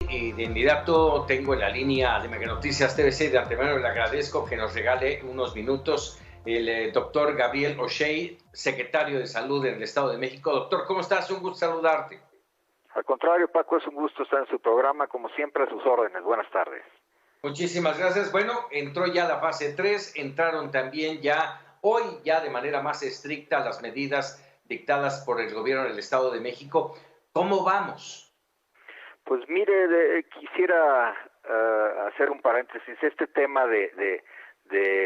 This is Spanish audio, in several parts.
Y de inmediato tengo en la línea de Mega Noticias TVC, de antemano le agradezco que nos regale unos minutos el doctor Gabriel O'Shea, secretario de Salud en el Estado de México. Doctor, ¿cómo estás? Un gusto saludarte. Al contrario, Paco, es un gusto estar en su programa, como siempre, a sus órdenes. Buenas tardes. Muchísimas gracias. Bueno, entró ya la fase 3, entraron también hoy de manera más estricta las medidas dictadas por el gobierno del Estado de México. ¿Cómo vamos? Pues mire, quisiera hacer un paréntesis. Este tema de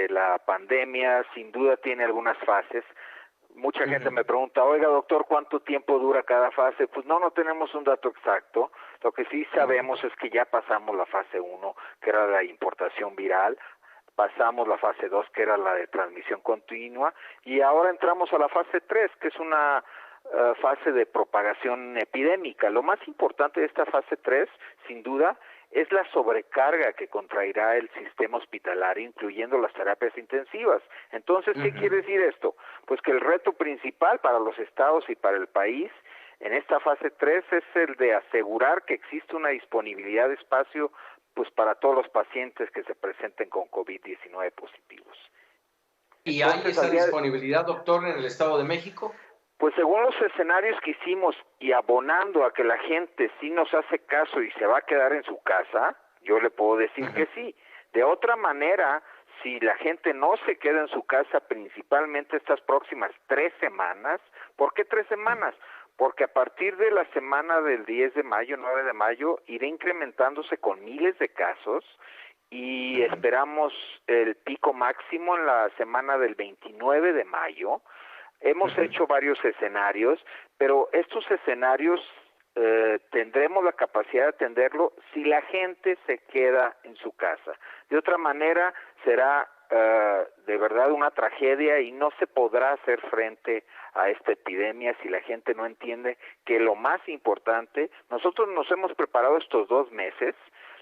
la pandemia sin duda tiene algunas fases. Mucha gente me pregunta, oiga doctor, ¿cuánto tiempo dura cada fase? Pues no tenemos un dato exacto. Lo que sí sabemos es que ya pasamos la fase 1, que era la importación viral, pasamos la fase 2, que era la de transmisión continua, y ahora entramos a la fase 3, que es una fase de propagación epidémica. Lo más importante de esta fase 3, sin duda, es la sobrecarga que contraerá el sistema hospitalario, incluyendo las terapias intensivas. Entonces, ¿qué quiere decir esto? Pues que el reto principal para los estados y para el país en esta fase 3 es el de asegurar que existe una disponibilidad de espacio pues para todos los pacientes que se presenten con COVID-19 positivos. ¿Y hay esa disponibilidad, doctor, en el Estado de México? Pues según los escenarios que hicimos y abonando a que la gente sí nos hace caso y se va a quedar en su casa, yo le puedo decir que sí. De otra manera, si la gente no se queda en su casa principalmente estas próximas 3 semanas, ¿por qué 3 semanas? Porque a partir de la semana del 10 de mayo, 9 de mayo, irá incrementándose con miles de casos y esperamos el pico máximo en la semana del 29 de mayo. Hemos hecho varios escenarios, pero estos escenarios tendremos la capacidad de atenderlo si la gente se queda en su casa. De otra manera, será de verdad una tragedia y no se podrá hacer frente a esta epidemia si la gente no entiende que lo más importante, nosotros nos hemos preparado estos 2 meses.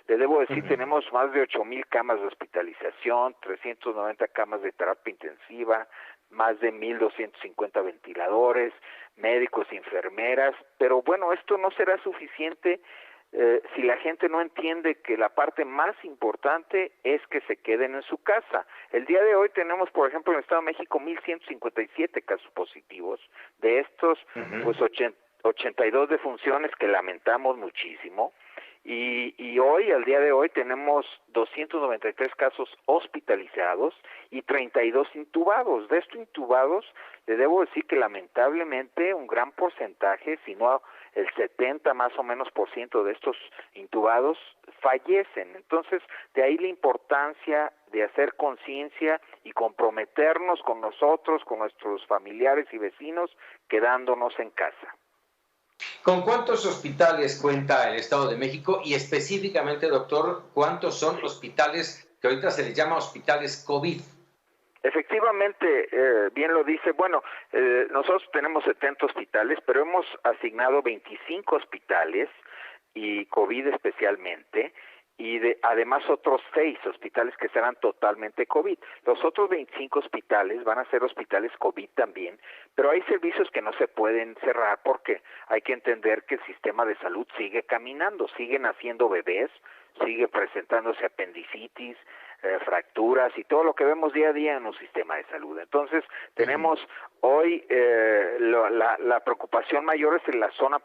Le debo decir, tenemos más de 8,000 camas de hospitalización, 390 camas de terapia intensiva, más de 1,250 ventiladores, médicos y enfermeras, pero bueno, esto no será suficiente si la gente no entiende que la parte más importante es que se queden en su casa. El día de hoy tenemos, por ejemplo, en el Estado de México 1,157 casos positivos, de estos, pues 82 defunciones que lamentamos muchísimo. Y hoy, al día de hoy, tenemos 293 casos hospitalizados y 32 intubados. De estos intubados, le debo decir que lamentablemente un gran porcentaje, si no el 70 más o menos por ciento de estos intubados fallecen. Entonces, de ahí la importancia de hacer conciencia y comprometernos con nosotros, con nuestros familiares y vecinos, quedándonos en casa. ¿Con cuántos hospitales cuenta el Estado de México? Y específicamente, doctor, ¿cuántos son hospitales que ahorita se les llama hospitales COVID? Efectivamente, bien lo dice. Bueno, nosotros tenemos 70 hospitales, pero hemos asignado 25 hospitales, y COVID especialmente, y además otros 6 hospitales que serán totalmente COVID. Los otros 25 hospitales van a ser hospitales COVID también, pero hay servicios que no se pueden cerrar porque hay que entender que el sistema de salud sigue caminando, siguen naciendo bebés, sigue presentándose apendicitis, fracturas y todo lo que vemos día a día en un sistema de salud. Entonces, tenemos hoy la preocupación mayor es en la zona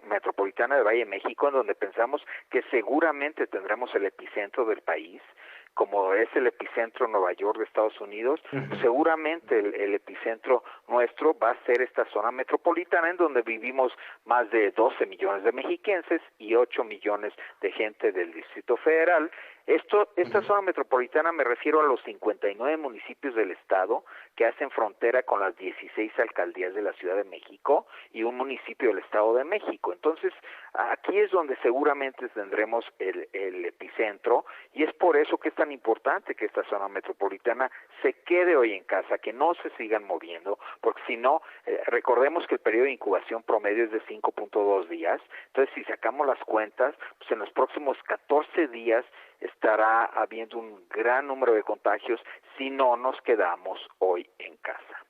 metropolitana de Valle de México, en donde pensamos que seguramente tendremos el epicentro del país, como es el epicentro Nueva York de Estados Unidos. Seguramente el epicentro nuestro va a ser esta zona metropolitana, en donde vivimos más de 12 millones de mexiquenses y 8 millones de gente del Distrito Federal. Esta zona metropolitana, me refiero a los 59 municipios del estado que hacen frontera con las 16 alcaldías de la Ciudad de México y un municipio del Estado de México. Entonces, aquí es donde seguramente tendremos el epicentro, y es por eso que es tan importante que esta zona metropolitana se quede hoy en casa, que no se sigan moviendo, porque si no, recordemos que el periodo de incubación promedio es de 5.2 días, entonces si sacamos las cuentas, pues en los próximos 14 días estará habiendo un gran número de contagios si no nos quedamos hoy en casa.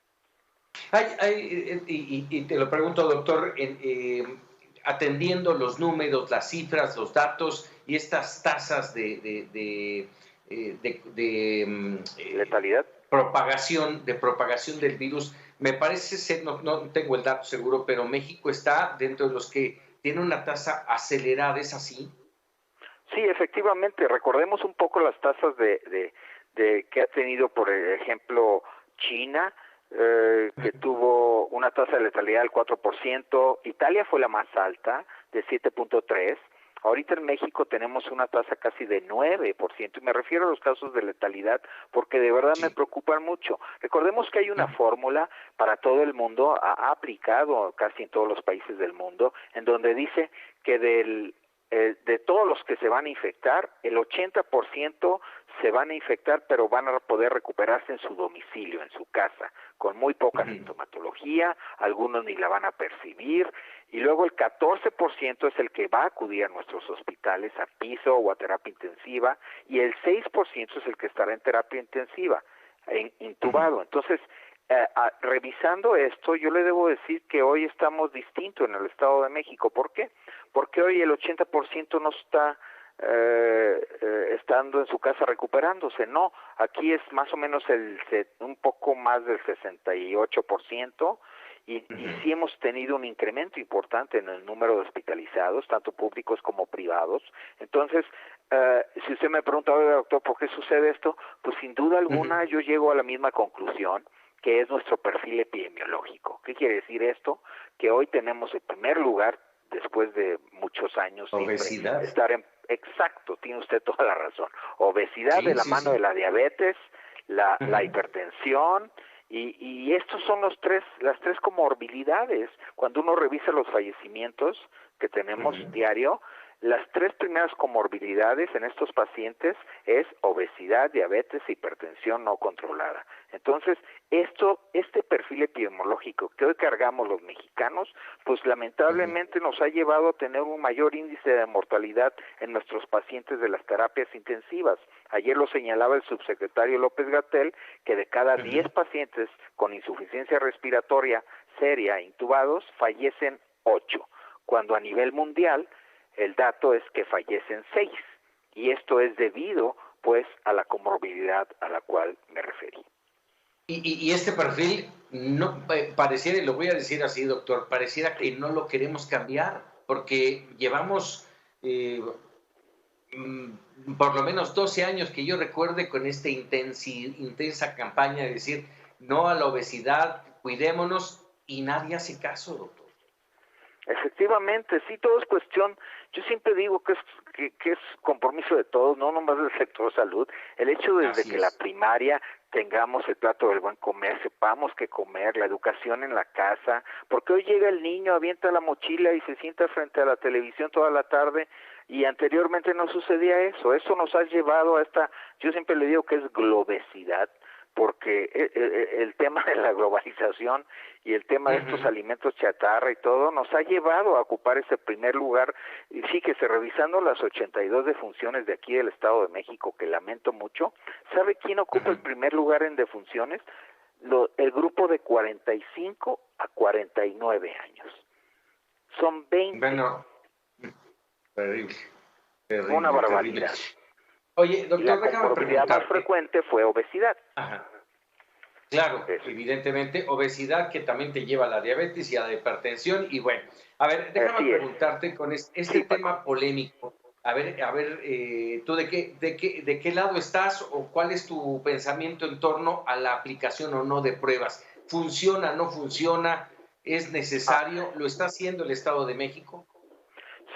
Y te lo pregunto, doctor, atendiendo los números, las cifras, los datos y estas tasas de letalidad, propagación del virus, me parece ser, no tengo el dato seguro, pero México está dentro de los que tiene una tasa acelerada, ¿es así? Sí, efectivamente. Recordemos un poco las tasas de que ha tenido, por ejemplo, China, que tuvo una tasa de letalidad del 4%, Italia fue la más alta, de 7.3%, ahorita en México tenemos una tasa casi de 9%, y me refiero a los casos de letalidad porque de verdad me preocupan mucho. Recordemos que hay una fórmula para todo el mundo, ha aplicado casi en todos los países del mundo, en donde dice que de todos los que se van a infectar, el 80% se van a infectar, pero van a poder recuperarse en su domicilio, en su casa, con muy poca sintomatología, algunos ni la van a percibir, y luego el 14% es el que va a acudir a nuestros hospitales, a piso o a terapia intensiva, y el 6% es el que estará en terapia intensiva, intubado. Entonces, revisando esto, yo le debo decir que hoy estamos distintos en el Estado de México. ¿Por qué? Porque hoy el 80% no está estando en su casa recuperándose. No, aquí es más o menos un poco más del 68%, y sí hemos tenido un incremento importante en el número de hospitalizados, tanto públicos como privados. Entonces, si usted me pregunta, oye, doctor, ¿por qué sucede esto? Pues sin duda alguna yo llego a la misma conclusión, que es nuestro perfil epidemiológico. ¿Qué quiere decir esto? Que hoy tenemos el primer lugar, después de muchos años, obesidad. Exacto, tiene usted toda la razón. Obesidad de la mano de la diabetes, la hipertensión, y estos son las tres comorbilidades. Cuando uno revisa los fallecimientos que tenemos diario, las tres primeras comorbilidades en estos pacientes es obesidad, diabetes e hipertensión no controlada. Entonces, este perfil epidemiológico que hoy cargamos los mexicanos, pues lamentablemente nos ha llevado a tener un mayor índice de mortalidad en nuestros pacientes de las terapias intensivas. Ayer lo señalaba el subsecretario López-Gatell, que de cada 10 pacientes con insuficiencia respiratoria seria intubados, fallecen 8, cuando a nivel mundial el dato es que fallecen 6, y esto es debido, pues, a la comorbilidad a la cual me referí. Y este perfil, no pareciera, y lo voy a decir así, doctor, pareciera que no lo queremos cambiar, porque llevamos por lo menos 12 años que yo recuerde con esta intensa campaña de decir no a la obesidad, cuidémonos, y nadie hace caso, doctor. Efectivamente, sí, todo es cuestión. Yo siempre digo que es compromiso de todos, no nomás del sector salud. El hecho desde que la primaria tengamos el plato del buen comer, sepamos qué comer, la educación en la casa, porque hoy llega el niño, avienta la mochila y se sienta frente a la televisión toda la tarde, y anteriormente no sucedía eso. Eso nos ha llevado a yo siempre le digo que es globesidad, porque el tema de la globalización y el tema de estos alimentos chatarra y todo nos ha llevado a ocupar ese primer lugar. Y fíjese, revisando las 82 defunciones de aquí del Estado de México, que lamento mucho, ¿sabe quién ocupa el primer lugar en defunciones? El grupo de 45 a 49 años. Son 20. Bueno, terrible. Una barbaridad. Terrible. Oye, doctor, y la comorbilidad más frecuente fue obesidad. Ajá. Claro, evidentemente, obesidad que también te lleva a la diabetes y a la hipertensión. Y bueno, a ver, déjame preguntarte con este tema polémico. A ver, ¿tú de qué lado estás o cuál es tu pensamiento en torno a la aplicación o no de pruebas? ¿Funciona, no funciona? ¿Es necesario? ¿Lo está haciendo el Estado de México?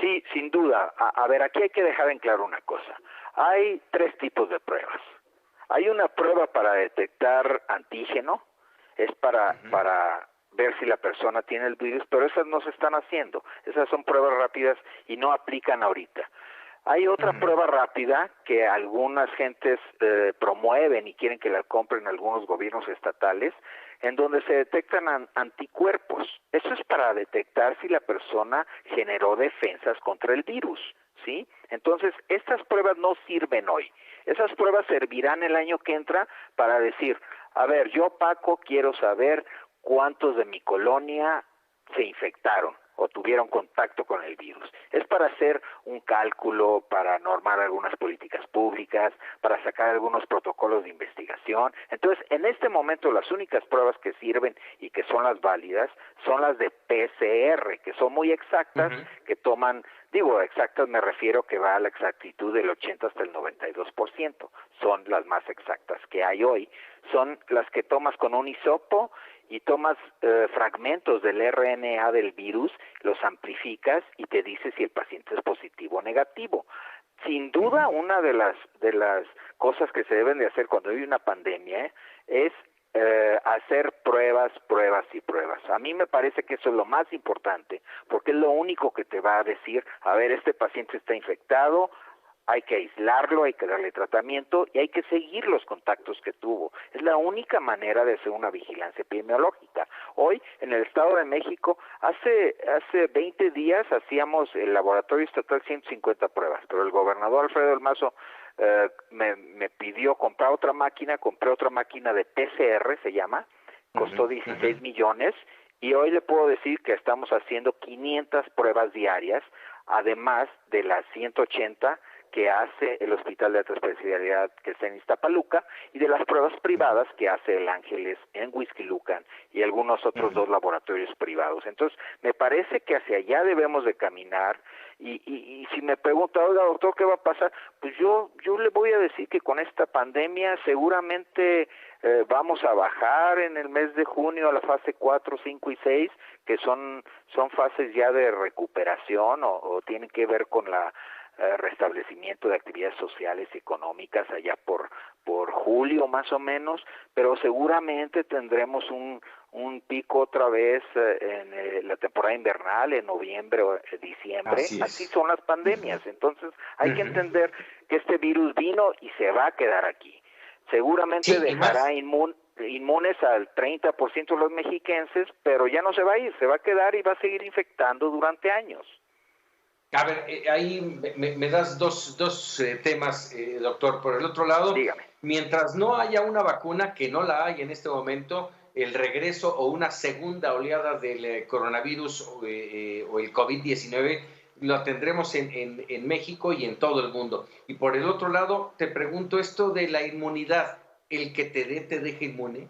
Sí, sin duda. A ver, aquí hay que dejar en claro una cosa. Hay 3 tipos de pruebas. Hay una prueba para detectar antígeno, es para ver si la persona tiene el virus, pero esas no se están haciendo. Esas son pruebas rápidas y no aplican ahorita. Hay otra prueba rápida que algunas gentes promueven y quieren que la compren algunos gobiernos estatales, en donde se detectan anticuerpos. Eso es para detectar si la persona generó defensas contra el virus, ¿sí? Entonces, estas pruebas no sirven hoy. Esas pruebas servirán el año que entra para decir, a ver, yo, Paco, quiero saber cuántos de mi colonia se infectaron. o tuvieron contacto con el virus. Es para hacer un cálculo, para normar algunas políticas públicas, para sacar algunos protocolos de investigación. Entonces, en este momento las únicas pruebas que sirven y que son las válidas son las de PCR, que son muy exactas, que toman, digo exactas me refiero que va a la exactitud del 80 hasta el 92%, son las más exactas que hay hoy, son las que tomas con un hisopo y tomas fragmentos del RNA del virus, los amplificas y te dice si el paciente es positivo o negativo. Sin duda, una de las cosas que se deben de hacer cuando hay una pandemia es hacer pruebas y pruebas. A mí me parece que eso es lo más importante, porque es lo único que te va a decir, a ver, este paciente está infectado, hay que aislarlo, hay que darle tratamiento y hay que seguir los contactos que tuvo. Es la única manera de hacer una vigilancia epidemiológica. Hoy, en el Estado de México, hace 20 días hacíamos el laboratorio estatal 150 pruebas, pero el gobernador Alfredo del Mazo me pidió comprar otra máquina, compré otra máquina de PCR, se llama, costó 16 millones, y hoy le puedo decir que estamos haciendo 500 pruebas diarias, además de las 180 que hace el Hospital de Alta Especialidad que está en Iztapaluca y de las pruebas privadas que hace el Ángeles en Huixquilucan y algunos otros dos laboratorios privados. Entonces, me parece que hacia allá debemos de caminar y si me pregunta, oiga, doctor, ¿qué va a pasar? Pues yo le voy a decir que con esta pandemia seguramente vamos a bajar en el mes de junio a la fase 4, 5 y 6, que son fases ya de recuperación o tienen que ver con la restablecimiento de actividades sociales y económicas allá por julio más o menos, pero seguramente tendremos un pico otra vez en la temporada invernal, en noviembre o diciembre. Así son las pandemias. Entonces hay que entender que este virus vino y se va a quedar aquí. Seguramente dejará inmunes al 30% de los mexiquenses, pero ya no se va a ir, se va a quedar y va a seguir infectando durante años. A ver, ahí me das dos temas, doctor. Por el otro lado, dígame. Mientras no haya una vacuna, que no la hay en este momento, el regreso o una segunda oleada del coronavirus o el COVID-19 lo tendremos en México y en todo el mundo. Y por el otro lado, te pregunto esto de la inmunidad, ¿el que te deja inmune?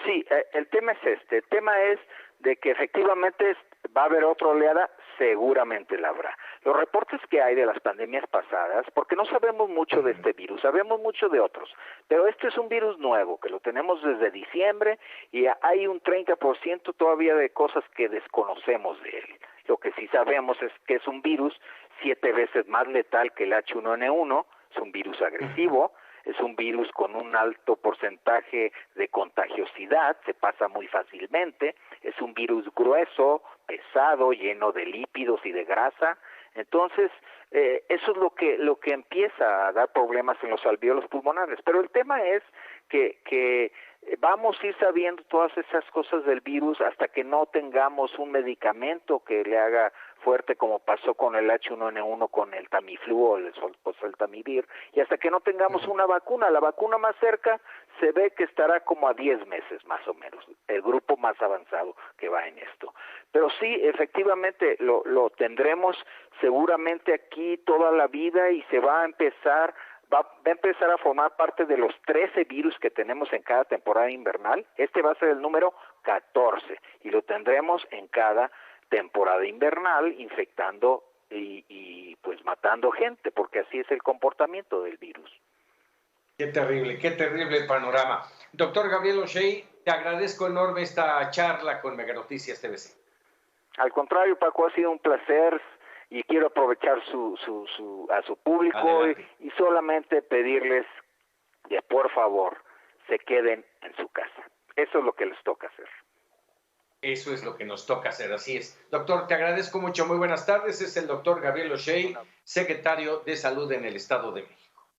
Sí, el tema es este. El tema es de que efectivamente va a haber otra oleada, seguramente la habrá. Los reportes que hay de las pandemias pasadas, porque no sabemos mucho de este virus, sabemos mucho de otros, pero este es un virus nuevo, que lo tenemos desde diciembre y hay un 30% todavía de cosas que desconocemos de él. Lo que sí sabemos es que es un virus 7 veces más letal que el H1N1, es un virus agresivo, es un virus con un alto porcentaje de contagiosidad, se pasa muy fácilmente, es un virus grueso, pesado, lleno de lípidos y de grasa. Entonces, eso es lo que empieza a dar problemas en los alvéolos pulmonares. Pero el tema es que vamos a ir sabiendo todas esas cosas del virus hasta que no tengamos un medicamento que le haga fuerte, como pasó con el H1N1 con el Tamiflu o el Oseltamivir, y hasta que no tengamos una vacuna. La vacuna más cerca se ve que estará como a 10 meses más o menos, el grupo más avanzado que va en esto. Pero sí, efectivamente lo tendremos seguramente aquí toda la vida y se va a empezar a formar parte de los 13 virus que tenemos en cada temporada invernal. Este va a ser el número 14 y lo tendremos en cada temporada invernal infectando y pues matando gente, porque así es el comportamiento del virus. Qué terrible panorama. Doctor Gabriel O'Shea, te agradezco enorme esta charla con Mega Noticias TVC. Al contrario, Paco, ha sido un placer y quiero aprovechar a su público y solamente pedirles que por favor se queden en su casa. Eso es lo que les toca hacer. Eso es lo que nos toca hacer, así es. Doctor, te agradezco mucho, muy buenas tardes. Es el doctor Gabriel O'Shea, secretario de Salud en el Estado de México.